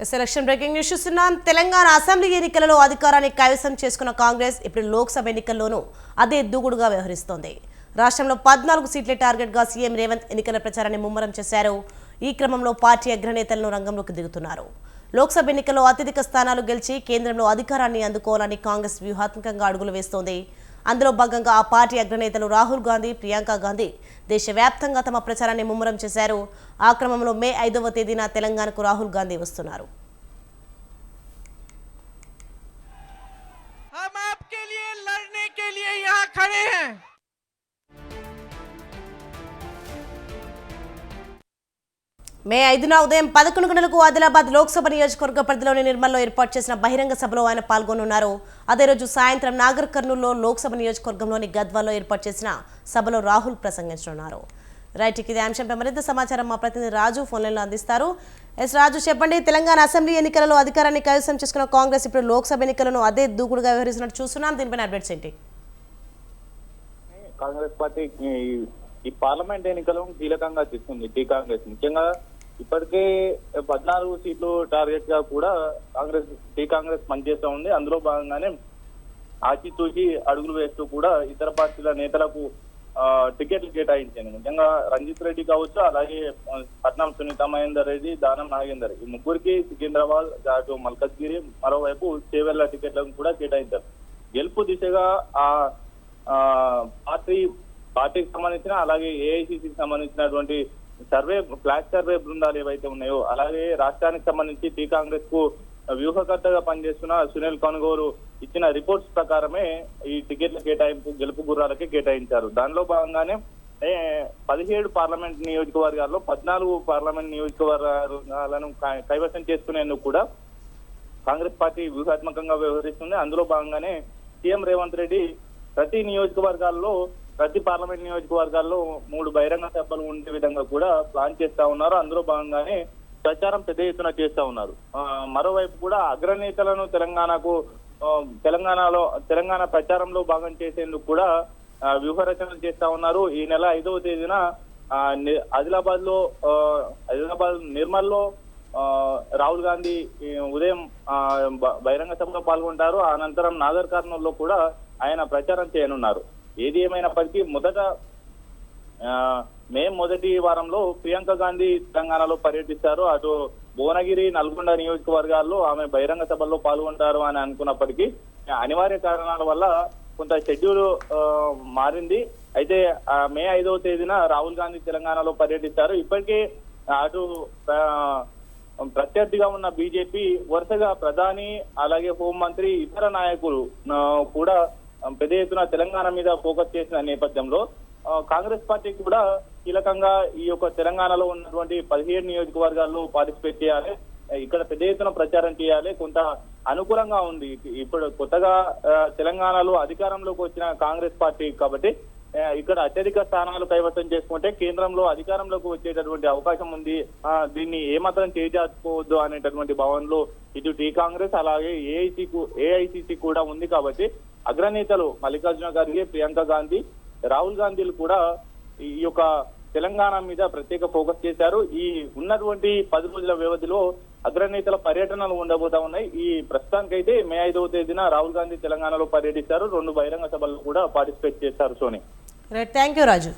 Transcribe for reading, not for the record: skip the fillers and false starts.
Selection breaking news చూస్తున్నాం. Telangana assembly ఎన్నికలలో అధికారాన్ని కైవసం చేసుకున్న కాంగ్రెస్ ఇప్పుడు లోక్సభ ఎన్నికల్లోనూ అదే దూకుడుగా వ్యవహరిస్తోంది. రాష్ట్రంలో 14 సీట్లే టార్గెట్గా సీఎం రేవంత్ ఎన్నికల ప్రచారాన్ని ముమ్మరం చేశారు. ఈ క్రమంలో పార్టీ అగ్రనేతలను రంగంలోకి దిగుతున్నారు. లోక్సభ ఎన్నికల్లో అత్యధిక స్థానాలు గెలిచి కేంద్రంలో అధికారాన్ని అందుకోవాలని కాంగ్రెస్ వ్యూహాత్మకంగా అడుగులు వేస్తోంది. అందులో భాగంగా ఆ పార్టీ అగ్రనేతలు రాహుల్ గాంధీ, ప్రియాంక గాంధీ దేశవ్యాప్తంగా తమ ప్రచారాన్ని ముమ్మరం చేశారు. ఆ క్రమంలో మే 5వ తేదీన తెలంగాణకు రాహుల్ గాంధీ వస్తున్నారు. మే 5న ఉదయం 11 గంటలకు ఆదిలాబాద్ లోక్సభ నియోజకవర్గ పరిధిలోని నిర్మల్లో ఏర్పాటు చేసిన బహిరంగ సభలో ఆయన పాల్గొనున్నారు. అదే రోజు సాయంత్రం నాగర్ కర్నూలులో లోక్సభ నియోజకవర్గంలోని గద్వాల్లో ఏర్పాటు చేసిన సభలో రాహుల్ ప్రసంగించనున్నారు. రైట్, ఇదే అంశంపై మరింత సమాచారం మా ప్రతినిధి రాజు ఫోన్లైన్లో అందిస్తారు. రాజు, చెప్పండి. తెలంగాణ అసెంబ్లీ ఎన్నికలలో అధికారాన్ని కైవసం చేసుకున్న కాంగ్రెస్ ఇప్పుడు లోక్సభ ఎన్నికలను అదే దూకుడుగా వ్యవహరిస్తున్నట్టు చూస్తున్నాం. దీనిపైన అప్డేట్స్ ఏంటి? కాంగ్రెస్ పార్టీ ఈ పార్లమెంట్ ఎన్నికలను కీలకంగా తీసుకుంది. టీ కాంగ్రెస్ ముఖ్యంగా ఇప్పటికే 14 సీట్లు టార్గెట్ గా కూడా టీ కాంగ్రెస్ పనిచేస్తూ ఉంది. అందులో భాగంగానే ఆచితూచి అడుగులు వేస్తూ కూడా ఇతర పార్టీల నేతలకు టికెట్లు కేటాయించాను. ముఖ్యంగా రంజిత్ రెడ్డి కావచ్చు, అలాగే పట్నం సునీత మహేందర్ రెడ్డి, దానం నాగేందర్, ఈ ముగ్గురికి సికింద్రాబాద్, అటు మల్కజ్గిరి, మరోవైపు చేవెళ్ల టికెట్లను కూడా కేటాయించారు. గెలుపు దిశగా ఆ పార్టీకి సంబంధించిన, అలాగే ఏఐసిసికి సంబంధించినటువంటి ఫ్లాష్ సర్వే బృందాలు ఏవైతే ఉన్నాయో, అలాగే రాష్ట్రానికి సంబంధించి టీ కాంగ్రెస్ కు వ్యూహకర్తగా పనిచేస్తున్న సునీల్ కనుగోలు ఇచ్చిన రిపోర్ట్స్ ప్రకారమే ఈ టికెట్ల కేటాయింపు గెలుపు గుర్రాలకే కేటాయించారు. దానిలో భాగంగానే 17 పార్లమెంట్ నియోజకవర్గాల్లో 14 పార్లమెంట్ నియోజకవర్గాలను కైవసం చేసుకునేందుకు కూడా కాంగ్రెస్ పార్టీ వ్యూహాత్మకంగా వ్యవహరిస్తుంది. అందులో భాగంగానే సీఎం రేవంత్ రెడ్డి ప్రతి పార్లమెంట్ నియోజకవర్గాల్లో 3 బహిరంగ సభలు ఉండే విధంగా కూడా ప్లాన్ చేస్తా ఉన్నారు. అందులో భాగంగానే ప్రచారం పెద్ద ఎత్తున చేస్తా ఉన్నారు. మరోవైపు కూడా అగ్రనేతలను తెలంగాణ ప్రచారంలో భాగం చేసేందుకు కూడా వ్యూహరచనలు చేస్తా ఉన్నారు. ఈ నెల 5వ తేదీన ఆదిలాబాద్ నిర్మల్లో రాహుల్ గాంధీ ఉదయం బహిరంగ సభలో పాల్గొంటారు. అనంతరం నాగర్ కర్నూలులో కూడా ఆయన ప్రచారం చేయనున్నారు. ఏది ఏమైనప్పటికీ మే మొదటి వారంలో ప్రియాంక గాంధీ తెలంగాణలో పర్యటిస్తారు. అటు భువనగిరి, నల్గొండ నియోజకవర్గాల్లో ఆమె బహిరంగ సభల్లో పాల్గొంటారు అని అనుకున్నప్పటికీ అనివార్య కారణాల వల్ల కొంత షెడ్యూల్ మారింది. అయితే మే 5వ తేదీన రాహుల్ గాంధీ తెలంగాణలో పర్యటిస్తారు. ఇప్పటికే అటు ప్రత్యర్థిగా ఉన్న బీజేపీ వరుసగా ప్రధాని, అలాగే హోంమంత్రి, ఇతర నాయకులు కూడా పెద్ద ఎత్తున తెలంగాణ మీద ఫోకస్ చేసిన నేపథ్యంలో కాంగ్రెస్ పార్టీ కూడా కీలకంగా ఈ యొక్క తెలంగాణలో ఉన్నటువంటి 17 నియోజకవర్గాల్లో పార్టిసిపేట్ చేయాలి, ఇక్కడ పెద్ద ఎత్తున ప్రచారం చేయాలి, కొంత అనుకూలంగా ఉంది. ఇప్పుడు కొత్తగా తెలంగాణలో అధికారంలోకి వచ్చిన కాంగ్రెస్ పార్టీ కాబట్టి ఇక్కడ అత్యధిక స్థానాలు కైవసం చేసుకుంటే కేంద్రంలో అధికారంలోకి వచ్చేటటువంటి అవకాశం ఉంది. దీన్ని ఏమాత్రం చేజార్చుకోవద్దు అనేటటువంటి భావనలో ఇటు టీ కాంగ్రెస్, అలాగే ఏఐసిసి కూడా ఉంది. కాబట్టి అగ్రనేతలు మల్లికార్జున ఖర్గే, ప్రియాంక గాంధీ, రాహుల్ గాంధీలు కూడా ఈ యొక్క తెలంగాణ మీద ప్రత్యేక ఫోకస్ చేశారు. ఈ ఉన్నటువంటి 10 రోజుల వ్యవధిలో అగ్రనేతల పర్యటనలు ఉండబోతా ఉన్నాయి. ఈ ప్రస్తుతానికైతే మే 5వ తేదీన రాహుల్ గాంధీ తెలంగాణలో పర్యటిస్తారు. 2 బహిరంగ సభల్లో కూడా పార్టిసిపేట్ చేస్తారు. Soni, thank you Raju.